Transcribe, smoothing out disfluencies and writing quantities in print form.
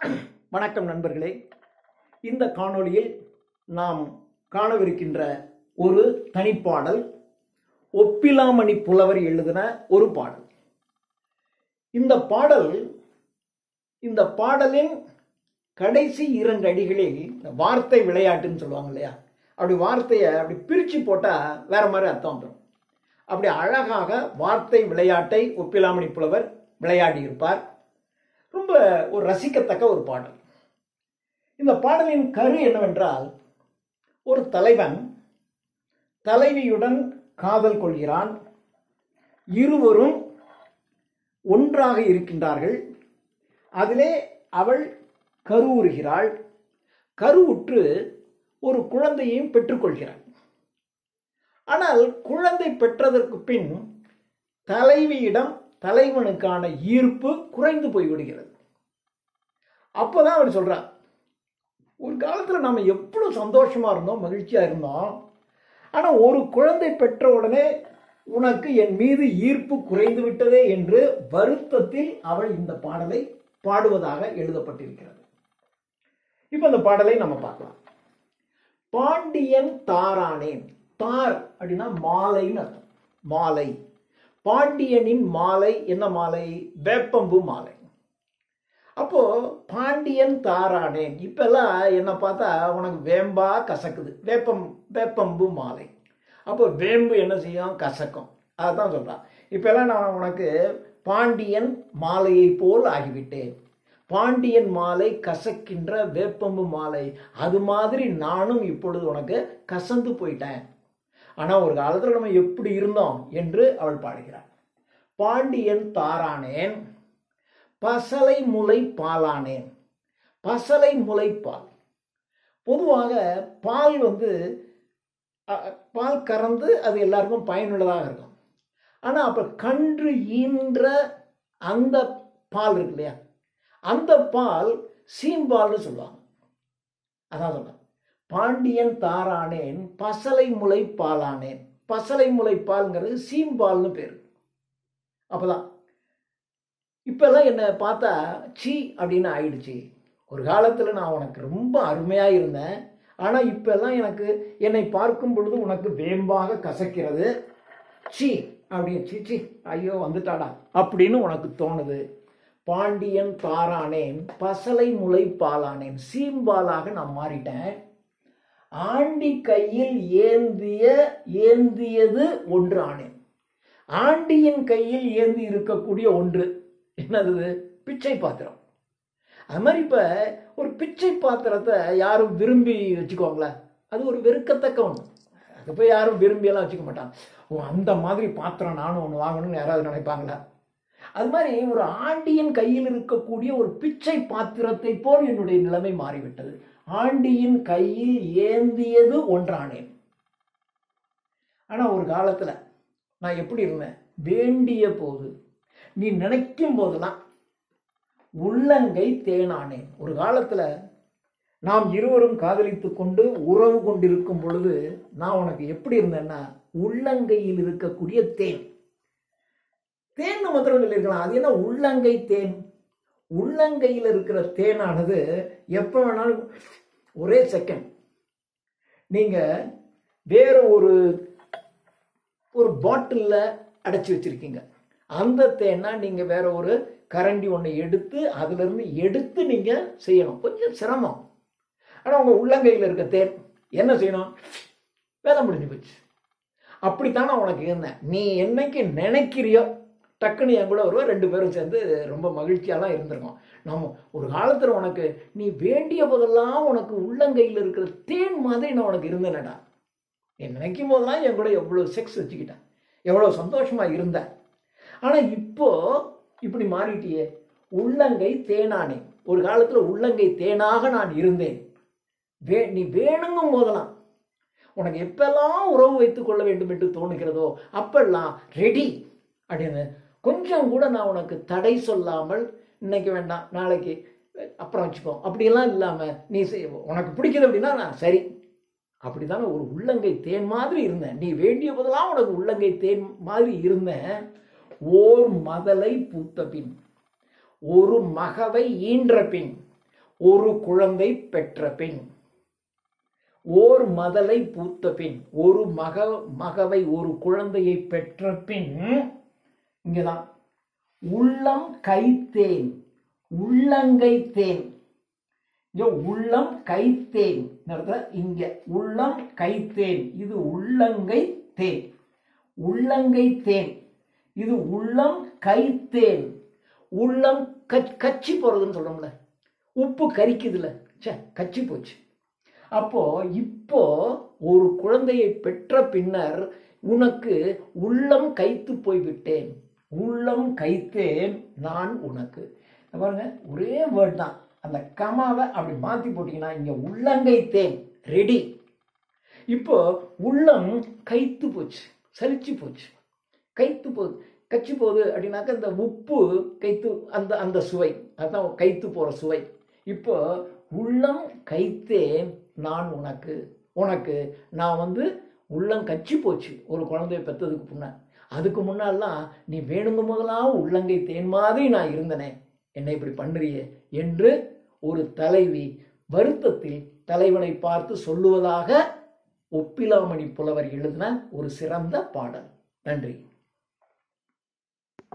வணக்கம் நண்பர்களே. இந்த காணொளியில் நாம் காணவிருக்கின்ற ஒரு தனிப்பாடல் ஒப்பிலாமணி புலவர் எழுதின ஒரு பாடல். இந்த பாடலின் கடைசி 2 அடிகளில் வார்த்தை விளையாட்டுன்னு சொல்லுவாங்க இல்லையா, அப்படி வார்த்தையை அப்படி பிரித்து போட்டால் வேற மாதிரி அர்த்தம் வந்துடும். அப்படி அழகாக வார்த்தை விளையாட்டை ஒப்பிலாமணி புலவர் விளையாடி இருப்பார். ரொம்ப ஒரு ரசிக்கத்தக்க ஒரு பாடல். இந்த பாடலின் கரு என்னவென்றால், ஒரு தலைவன் தலைவியுடன் காதல் கொள்கிறான். இருவரும் ஒன்றாக இருக்கின்றார்கள். அதிலே அவள் கருவுறுகிறாள். கருவுற்று ஒரு குழந்தையையும் பெற்றுக்கொள்கிறாள். ஆனால் குழந்தை பெற்றதற்கு பின் தலைவியிடம் தலைவனுக்கான ஈர்ப்பு குறைந்து போய்விடுகிறது. அப்போதான் அவர் சொல்றார், ஒரு காலத்தில் நம்ம எவ்வளவு சந்தோஷமா இருந்தோம், மகிழ்ச்சியா இருந்தோம். ஆனா ஒரு குழந்தை பெற்ற உடனே உனக்கு என் மீது ஈர்ப்பு குறைந்து விட்டதே என்று வருத்தத்தில் அவள் இந்த பாடலை பாடுவதாக எழுதப்பட்டிருக்கிறது. இப்ப இந்த பாடலை நம்ம பார்க்கலாம். பாண்டியன் தாரானேன். தார் அப்படின்னா மாலைன்னு அர்த்தம். மாலை. பாண்டியனின் மாலை. என்ன மாலை? வேப்பம்பு மாலை. அப்போ பாண்டியன் தாரானேன். இப்பெல்லாம் என்ன பார்த்தா உனக்கு வேம்பா கசக்குது. வேப்பம்பு மாலை. அப்போ வேம்பு என்ன செய்யும்? கசக்கும். அதுதான் சொல்றான். இப்பெல்லாம் நான் உனக்கு பாண்டியன் மாலையை போல் ஆகிவிட்டேன். பாண்டியன் மாலை கசக்கின்ற வேப்பம்பு மாலை, அது மாதிரி நானும் இப்பொழுது உனக்கு கசந்து போயிட்டேன். ஆனா ஒரு காலத்துல நம்ம எப்படி இருந்தோம் என்று அவள் பாடுகிறாள். பாண்டியன் தாரானேன், பசலை முளை பாலானேன். பசலை முளை பால். பொதுவாக பால் பால் கறந்து அது எல்லாருக்கும் பயனுள்ளதாக இருக்கும். ஆனா அப்ப கன்று ஈன்ற அந்த பால் இருக்கு இல்லையா, அந்த பால் சீம்பால்னு சொல்லுவாங்க. அதான் சொல்ல, பாண்டியன் தாரானேன் பசலை முளை பாலானேன். பசலை முளை பால்ங்கிறது சீம்பால்னு பேரு. அப்பதான் இப்பெல்லாம் என்ன பார்த்தா சீ அப்படின்னு ஆயிடுச்சு. ஒரு காலத்துல நான் உனக்கு ரொம்ப அருமையா இருந்தேன், ஆனா இப்பெல்லாம் என்னை பார்க்கும் பொழுது உனக்கு வேம்பாக கசக்கிறது. சீ அப்படின்னு சீ ஐயோ வந்துட்டாடா அப்படின்னு உனக்கு தோணுது. பாண்டியன் தாரானேன் பசலை முளை பாலானேன். சீம்பாலாக நான் மாறிட்டேன். ஆண்டி கையில் ஏந்தியது ஒன்று ஆனேன். ஆண்டியின் கையில் ஏந்தி இருக்கக்கூடிய ஒன்று என்னது? பிச்சை பாத்திரம். அது மாதிரி இப்ப ஒரு பிச்சை பாத்திரத்தை யாரும் விரும்பி வச்சுக்குவாங்களா? அது ஒரு வெறுக்கத்தக்க ஒன்று. அது போய் யாரும் விரும்பியெல்லாம் வச்சுக்க மாட்டாங்க. ஓ, அந்த மாதிரி பாத்திரம் நானும் ஒன்று வாங்கணும்னு யாராவது நினைப்பாங்களா? அது மாதிரி ஒரு ஆண்டியின் கையில் இருக்கக்கூடிய ஒரு பிச்சை பாத்திரத்தை போல் என்னுடைய நிலைமை மாறிவிட்டது. ஆண்டியின் கையில் ஏந்தியது ஒன்றானேன். ஆனா ஒரு காலத்துல நான் எப்படி இருந்தேன்? வேண்டிய போது, நீ நினைக்கும் போதெல்லாம் உள்ளங்கை தேனானேன். ஒரு காலத்துல நாம் இருவரும் காதலித்துக் கொண்டு உறவு கொண்டிருக்கும் பொழுது நான் உனக்கு எப்படி இருந்தேன்னா, உள்ளங்கையில் இருக்கக்கூடிய தேன். தேன் மாத்திரம் சொல்லியிருக்கலாம். அது என்ன உள்ளங்கை தேன்? உள்ளங்கையில் இருக்கிற தேனானது எப்ப வேணாலும் ஒரே செகண்ட் நீங்க வேற ஒரு பாட்டில்ல அடைச்சி வச்சிருக்கீங்க. அந்த தேனா நீங்க வேற ஒரு கரண்டி ஒண்ணு எடுத்து அதுல இருந்து எடுத்து நீங்க செய்யணும். கொஞ்சம் சிரமம். ஆனா உங்க உள்ளங்கையில் இருக்க தேன் என்ன செய்யணும்? வேலை முடிஞ்சு போச்சு. அப்படித்தான் நான் உனக்கு இருந்தேன். நீ என்னைக்கு நினைக்கிறியோ டக்குன்னு என் கூட வருவா. 2 பேரும் சேர்ந்து ரொம்ப மகிழ்ச்சியாலாம் இருந்திருக்கோம். நம்ம ஒரு காலத்துல உனக்கு நீ வேண்டிய போதெல்லாம் உனக்கு உள்ளங்கையில் இருக்கிற தேன் மாதிரி நான் உனக்கு இருந்தேனடா. நீ நினைக்கும் போதெல்லாம் என் கூட எவ்வளவு செக்ஸ் வச்சுக்கிட்டேன், எவ்வளவு சந்தோஷமா இருந்தேன். ஆனா இப்போ இப்படி மாறிட்டியே. உள்ளங்கை தேனானே. ஒரு காலத்துல உள்ளங்கை தேனாக நான் இருந்தேன். நீ வேணுங்கும் போதெல்லாம், உனக்கு எப்பெல்லாம் உறவு வைத்துக் கொள்ள வேண்டும் என்று தோணுகிறதோ அப்பெல்லாம் ரெடி அப்படின்னு கொஞ்சம் கூட நான் உனக்கு தடை சொல்லாமல், இன்னைக்கு வேண்டாம் நாளைக்கு அப்புறம் வச்சுக்கோ அப்படியெல்லாம் இல்லாம நீ உனக்கு பிடிக்குது அப்படின்னா நான் சரி. அப்படித்தானே ஒரு உள்ளங்கை தேன் மாதிரி இருந்தேன். நீ வேண்டிய போதெல்லாம் உனக்கு உள்ளங்கை தேன் மாதிரி இருந்தேன். ஓர் மதலை பூத்த பின், ஒரு மகவை ஈன்ற பின், ஒரு குழந்தை பெற்ற பின், ஓர் மதலை பூத்த பின், ஒரு மகவை ஒரு குழந்தையை பெற்ற பின், இங்கதான் உள்ளம் கைத்தேன், உள்ளங்கை தேன், உள்ளம் கைத்தேன், இங்க உள்ளம் கைத்தேன், இது உள்ளங்கை தேன், உள்ளங்கை தேன், இது உள்ளம் கைத்தேன், உள்ளம் கச்சி போறதுன்னு சொல்றோம்ல, உப்பு கரிக்குதுல, கச்சி போச்சு. அப்போ இப்போ ஒரு குழந்தையை பெற்ற பின்னர் உனக்கு உள்ளம் கைத்து போய்விட்டேன், உள்ளம் கைத்தேன் நான் உனக்கு. பாருங்க, ஒரே வேர்ட் தான். அந்த கமாவை அப்படி மாற்றி போட்டிங்கன்னா இங்கே உள்ளங்கை தேன் ரெடி. இப்போ உள்ளம் கைத்து போச்சு, சலிச்சு போச்சு, கைத்து போகுது, கச்சி போகுது அப்படின்னாக்க இந்த உப்பு கைத்து, அந்த அந்த சுவை, அதுதான் கைத்து போகிற சுவை. இப்போ உள்ளம் கைத்தேன் நான் உனக்கு, உனக்கு நான் உள்ளம் கச்சி போச்சு ஒரு குழந்தைய பெற்றதுக்கு முன்ன. அதுக்கு முன்னாலாம் நீ வேணுங்க முதலாம் உள்ளங்கை தேன் மாதிரி நான் இருந்தனே, என்னை இப்படி பண்ணுறியே என்று ஒரு தலைவி வருத்தத்தில் தலைவனை பார்த்து சொல்லுவதாக ஒப்பிலாமணி புலவர் எழுதின ஒரு சிறந்த பாடல். நன்றி.